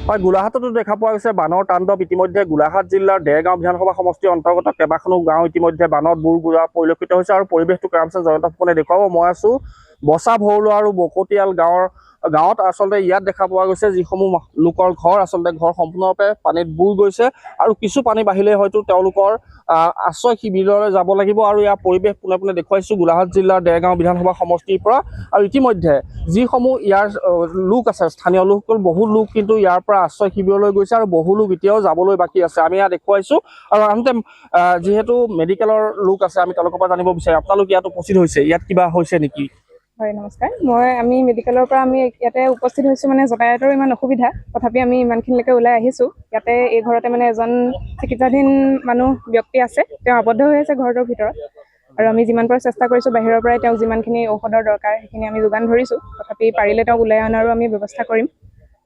হয়, গোলাঘাটতো দেখা পোৱা গৈছে বানৰ তাণ্ডৱ। ইতিমধ্যে গোলাঘাট জিলাৰ দেৰগাঁও বিধানসভা সমষ্টিৰ অন্তৰ্গত কেইবাখনো গাঁও ইতিমধ্যে বানত বুৰ যোৱা পৰিলক্ষিত হৈছে আৰু পৰিৱেশটো কামচে জয়ন্ত ফুকনে দেখুৱাব। মই আছো বচা ভৰলুৱা আৰু বকতিয়াল গাঁৱত আচলতে ইয়াত দেখা পোৱা গৈছে যিসমূহ লোকৰ ঘৰ আচলতে ঘৰ সম্পূৰ্ণৰূপে পানীত বুৰ গৈছে আৰু কিছু পানী বাঢ়িলে হয়তো তেওঁলোকৰ আশ্ৰয় শিবিৰলৈ যাব লাগিব। আৰু ইয়াৰ পৰিৱেশ পোনে পোনে দেখুৱাইছো গোলাঘাট জিলাৰ দেৰগাঁও বিধানসভা সমষ্টিৰ পৰা। আৰু ইতিমধ্যে যিসমূহ ইয়াৰ লোক আছে, স্থানীয় লোকসকল বহু লোক কিন্তু ইয়াৰ পৰা আশ্ৰয় শিবিৰলৈ গৈছে আৰু বহু লোক এতিয়াও যাবলৈ বাকী আছে। আমি ইয়াত দেখুৱাইছো আৰু আনহাতে যিহেতু মেডিকেলৰ লোক আছে, আমি তেওঁলোকৰ পৰা জানিব বিচাৰিম আপোনালোক ইয়াত উপস্থিত হৈছে, ইয়াত কিবা হৈছে নেকি? হয়, নমস্কাৰ। আমি মেডিকেলৰ পৰা ইয়াতে উপস্থিত হৈছোঁ। যাতায়াতৰ ইমান অসুবিধা, তথাপি আমি ইমানখিনিলৈকে ওলাই আহিছোঁ। ইয়াতে এই ঘৰতে এজন চিকিৎসাধীন ব্যক্তি আছে, তেওঁ আবদ্ধ হৈ আছে ঘৰটোৰ ভিতৰত। আৰু আমি যিমান পাৰোঁ চেষ্টা কৰিছোঁ, বাহিৰৰ পৰাই তেওঁক যিমানখিনি ঔষধৰ দৰকাৰ সেইখিনি আমি যোগান ধৰিছোঁ। তথাপি পাৰিলে তেওঁক ওলাই অনাৰো আমি ব্যৱস্থা কৰিম।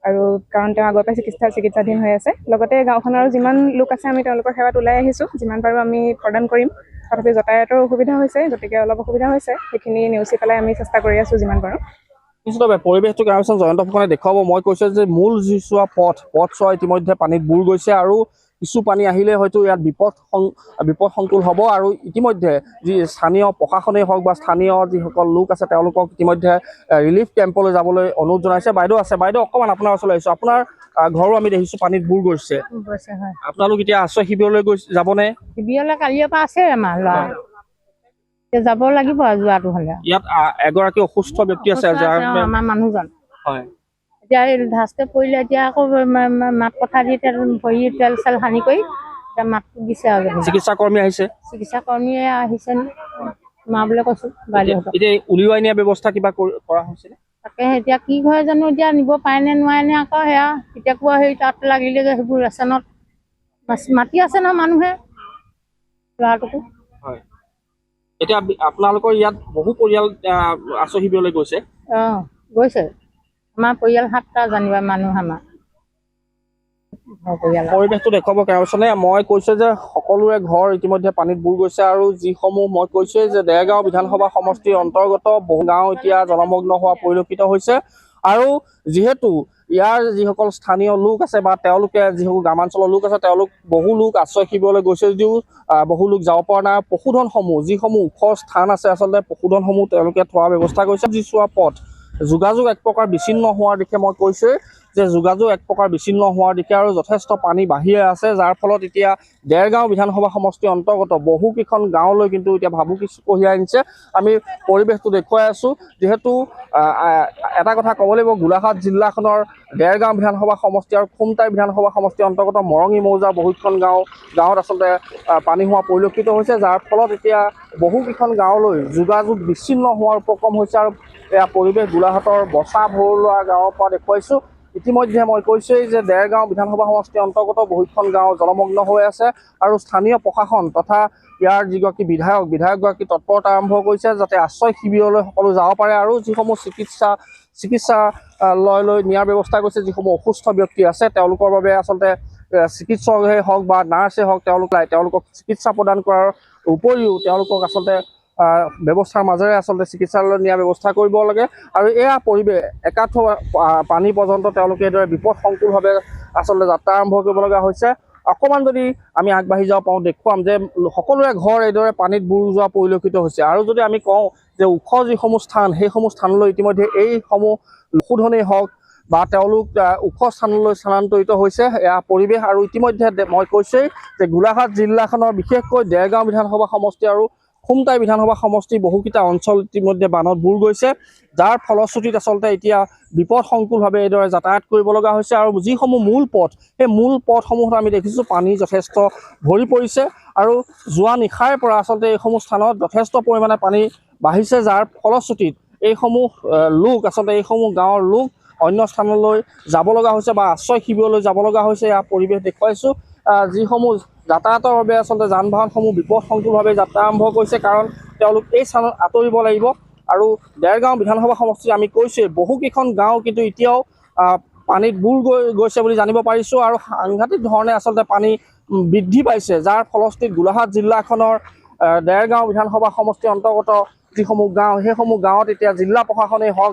আৰু কাৰণ তেওঁ আগৰ পৰাই চিকিৎসাধীন হৈ আছে। লগতে গাঁওখনৰ যিমান লোক আছে আমি তেওঁলোকৰ সেৱাত ওলাই আহিছোঁ, যিমান পাৰোঁ আমি প্ৰদান কৰিম। তথাপি যাতায়াতৰ অসুবিধা হৈছে, গতিকে অলপ অসুবিধা হৈছে, সেইখিনি নেওচি পেলাই আমি চেষ্টা কৰি আছোঁ যিমান পাৰোঁ। নিশ্চিতভাৱে পৰিৱেশটো কামচে জয়ন্ত ফুকনে দেখুৱাব। মই কৈছোঁ যে মূল যিছোৱা পথছোৱা ইতিমধ্যে পানীত বুৰ গৈছে আৰু কিছু পানী আহিলে হয়তো ইয়াত বিপদসংকুল হ'ব। আৰু ইতিমধ্যে যি স্থানীয় প্ৰশাসনেই হওক বা স্থানীয় যিসকল লোক আছে তেওঁলোকক ইতিমধ্যে ৰিলিফ কেম্পলৈ যাবলৈ অনুৰোধ জনাইছে। বাইদেউ আছে, বাইদেউ অকণমান আপোনাৰ ওচৰলৈ আহিছোঁ। আপোনাৰ ঘৰো আমি দেখিছোঁ পানীত বুৰ গৈছে। আপোনালোক এতিয়া আশ্ৰয় শিবিৰলৈ যাবনে? শিবিৰলৈ কালিৰ পৰা আছে আমাৰ ল'ৰা, যাব লাগিব আৰু যোৱাটো হ'লে। ইয়াত এগৰাকী অসুস্থ ব্যক্তি আছে আমাৰ মানুহজন। হয়, এতিয়া এই ধাষ্টে পৰিলে, এতিয়া আকৌ মাত কথা দি ভৰি তেল চেল সানি কৰি এতিয়া মাতটো দিছে আৰু চিকিৎসা কৰ্মী আহিছে, চিকিৎসা কৰ্মীয়ে আহিছে মাবলৈ কৈছো বাইদেউহঁতক। এতিয়া উলিওৱাই নিয়া ব্যৱস্থা কিবা কৰা হৈছিলে? তাকে এতিয়া কি হয় জানো, এতিয়া নিব পাৰে নে নোৱাৰে নে। আকৌ সেয়া এতিয়া হেৰি তাত লাগিলেগৈ সেইবোৰ ৰেচনত মাতি আছে নহয় মানুহে ল'ৰাটোকো। হয়, এতিয়া আপোনালোকৰ ইয়াত বহু পৰিয়াল আশ্ৰয় শিবিৰলৈ গৈছে? গৈছে, আমাৰ পৰিয়াল 7টা জানিবা মানুহ আমাৰ পৰিৱেশটো দেখুৱাব কেৰচনে। মই কৈছোঁ যে সকলোৰে ঘৰ ইতিমধ্যে পানীত বুৰ গৈছে আৰু যিসমূহ মই কৈছোঁৱেই যে দেৰগাঁও বিধানসভা সমষ্টিৰ অন্তৰ্গত বহু গাঁও এতিয়া জলমগ্ন হোৱা পৰিলক্ষিত হৈছে। আৰু যিহেতু ইয়াৰ যিসকল স্থানীয় লোক আছে বা তেওঁলোকে যিসকল গ্ৰামাঞ্চলৰ লোক আছে, বহু লোক আশ্ৰয় শিবিৰলৈ গৈছে যদিও বহু লোক যাব পৰা নাই। পশুধনসমূহ যিসমূহ ওখ স্থান আছে আচলতে পশুধনসমূহ তেওঁলোকে থোৱাৰ ব্যৱস্থা কৰিছে। যিছোৱা পথ যোগাযোগ এক প্ৰকাৰ বিচ্ছিন্ন হোৱাৰ দিশে মই কৈছোঁৱেই যে যোগাযোগ এক প্ৰকাৰ বিচ্ছিন্ন হোৱাৰ দিশে আৰু যথেষ্ট পানী বাঢ়িয়ে আছে, যাৰ ফলত এতিয়া দেৰগাঁও বিধানসভা সমষ্টিৰ অন্তৰ্গত বহুকেইখন গাঁৱলৈ কিন্তু এতিয়া ভাবুকি কঢ়িয়াই আনিছে। আমি পৰিৱেশটো দেখুৱাই আছোঁ। যিহেতু এটা কথা ক'ব লাগিব, গোলাঘাট জিলাখনৰ দেৰগাঁও বিধানসভা সমষ্টি আৰু খুমটাই বিধানসভা সমষ্টিৰ অন্তৰ্গত মৰঙি মৌজা বহুকেইখন গাঁৱত আচলতে পানী হোৱা পৰিলক্ষিত হৈছে, যাৰ ফলত এতিয়া বহুকেইখন গাঁৱলৈ যোগাযোগ বিচ্ছিন্ন হোৱাৰ উপক্ৰম হৈছে। আৰু এয়া পৰিৱেশ গোলাঘাটৰ বচা ভৰলুৱা গাঁৱৰ পৰা দেখুৱাইছোঁ। ইতিমধ্যে মই কৈছোঁৱেই যে দেৰগাঁও বিধানসভা সমষ্টিৰ অন্তৰ্গত বহুকেইখন গাঁও জলমগ্ন হৈ আছে আৰু স্থানীয় প্ৰশাসন তথা ইয়াৰ যিগৰাকী বিধায়কগৰাকী তৎপৰতা আৰম্ভ কৰিছে যাতে আশ্ৰয় শিবিৰলৈ সকলো যাব পাৰে আৰু যিসমূহ চিকিৎসালয়লৈ নিয়াৰ ব্যৱস্থা কৰিছে। যিসমূহ অসুস্থ ব্যক্তি আছে তেওঁলোকৰ বাবে আচলতে চিকিৎসকেই হওক বা নাৰ্ছেই হওক তেওঁলোকক চিকিৎসা প্ৰদান কৰাৰ উপৰিও তেওঁলোকক আচলতে ব্যৱস্থাৰ মাজেৰে আচলতে চিকিৎসালয়লৈ নিয়াৰ ব্যৱস্থা কৰিব লাগে। আৰু এয়া পৰিৱেশ একাঠ পানী পৰ্যন্ত তেওঁলোকে এইদৰে বিপদসংকুলভাৱে আচলতে যাত্ৰা আৰম্ভ কৰিব লগা হৈছে। অকণমান যদি আমি আগবাঢ়ি যাব পাৰোঁ দেখুৱাম যে সকলোৰে ঘৰ এইদৰে পানীত বুৰ যোৱা পৰিলক্ষিত হৈছে। আৰু যদি আমি কওঁ যে ওখ যিসমূহ স্থান সেইসমূহ স্থানলৈ ইতিমধ্যে এইসমূহ পশুধনেই হওক বা তেওঁলোক ওখ স্থানলৈ স্থানান্তৰিত হৈছে। এয়া পৰিৱেশ আৰু ইতিমধ্যে মই কৈছোঁৱেই যে গোলাঘাট জিলাখনৰ বিশেষকৈ দেৰগাঁও বিধানসভা সমষ্টি আৰু খুমটাই বিধানসভা সমষ্টিৰ বহুকেইটা অঞ্চল ইতিমধ্যে বানত বুৰ গৈছে, যাৰ ফলশ্ৰুতিত আচলতে এতিয়া বিপদসংকুলভাৱে এইদৰে যাতায়াত কৰিব লগা হৈছে। আৰু যিসমূহ মূল পথ সেই মূল পথসমূহত আমি দেখিছোঁ পানী যথেষ্ট ভৰি পৰিছে আৰু যোৱা নিশাৰ পৰা আচলতে এইসমূহ স্থানত যথেষ্ট পৰিমাণে পানী বাঢ়িছে, যাৰ ফলশ্ৰুতিত এইসমূহ গাঁৱৰ লোক অন্য স্থানলৈ যাব লগা হৈছে বা আশ্ৰয় শিবিৰলৈ যাব লগা হৈছে। ইয়াৰ পৰিৱেশ দেখুৱাইছোঁ। যিসমূহ যাতায়াতৰ বাবে আচলতে যান বাহনসমূহ বিপদসংকুলভাৱে যাত্ৰা আৰম্ভ কৰিছে, কাৰণ তেওঁলোক এই স্থানত আঁতৰিব লাগিব। আৰু দেৰগাঁও বিধানসভা সমষ্টি আমি কৈছোঁৱেই বহুকেইখন গাঁও কিন্তু এতিয়াও পানীত বুৰ গৈছে বুলি জানিব পাৰিছোঁ আৰু সাংঘাতিক ধৰণে আচলতে পানী বৃদ্ধি পাইছে, যাৰ ফলশ্ৰুতিত গোলাঘাট জিলাখনৰ দেৰগাঁও বিধানসভা সমষ্টিৰ অন্তৰ্গত যিসমূহ গাঁও সেইসমূহ গাঁৱত এতিয়া জিলা প্ৰশাসনেই হওক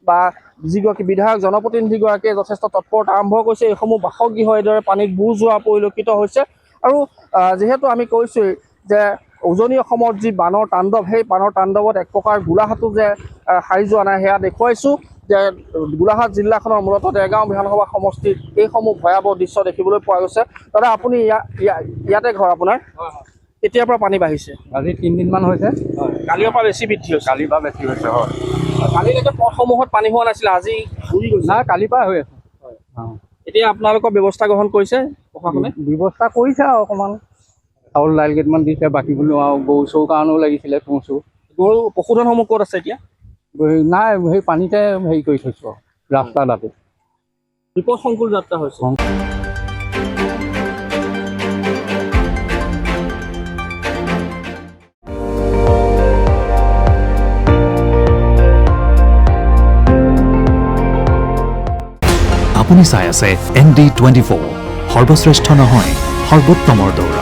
বা যিগৰাকী বিধায়ক জনপ্ৰতিনিধিগৰাকীয়ে যথেষ্ট তৎপৰতা আৰম্ভ কৰিছে। এইসমূহ বাসগৃহ এইদৰে পানীত বুৰ যোৱা পৰিলক্ষিত হৈছে। আৰু যিহেতু আমি কৈছোঁৱেই যে উজনি অসমত যি বানৰ তাণ্ডৱ, সেই বানৰ তাণ্ডৱত এক প্ৰকাৰ গোলাঘাটো যে সাৰি যোৱা নাই সেয়া দেখুৱাইছোঁ। যে গোলাঘাট জিলাখনৰ মূলতঃ দেৰগাঁও বিধানসভা সমষ্টিত এইসমূহ ভয়াৱহ দৃশ্য দেখিবলৈ পোৱা গৈছে। দাদা আপুনি ইয়াতে ঘৰ আপোনাৰ? কেতিয়াৰ পৰা পানী বাঢ়িছে? আজি 3 দিনমান হৈছে। কালিৰ পৰা বেছি বৃদ্ধি হৈছে? কালিৰ পৰা বেছি হৈছে, হয়। কালিলৈকে পথসমূহত পানী হোৱা নাছিলে, আজি ঘূৰি গৈছে? নাই, কালিৰ পৰা হৈ আছে। এতিয়া আপোনালোকৰ ব্যৱস্থা গ্ৰহণ কৰিছে প্ৰশাসনে? ব্যৱস্থা কৰিছে আৰু অকণমান চাউল দাইল কেইটামান দিছে, বাকী বোলো আৰু গৰু চৰুৰ কাৰণেও লাগিছিলে তুঁহ চুৰ। গৰু পশুধনসমূহ ক'ত আছে এতিয়া? নাই, সেই পানীতে হেৰি কৰি থৈছোঁ আৰু ৰাস্তা তাতে। বিপদ সংকুল যাত্ৰা হৈছে। আপুনি চাই আছে ND24, সৰ্বশ্ৰেষ্ঠ নহয় সৰ্বোত্তমৰ দৌৰ।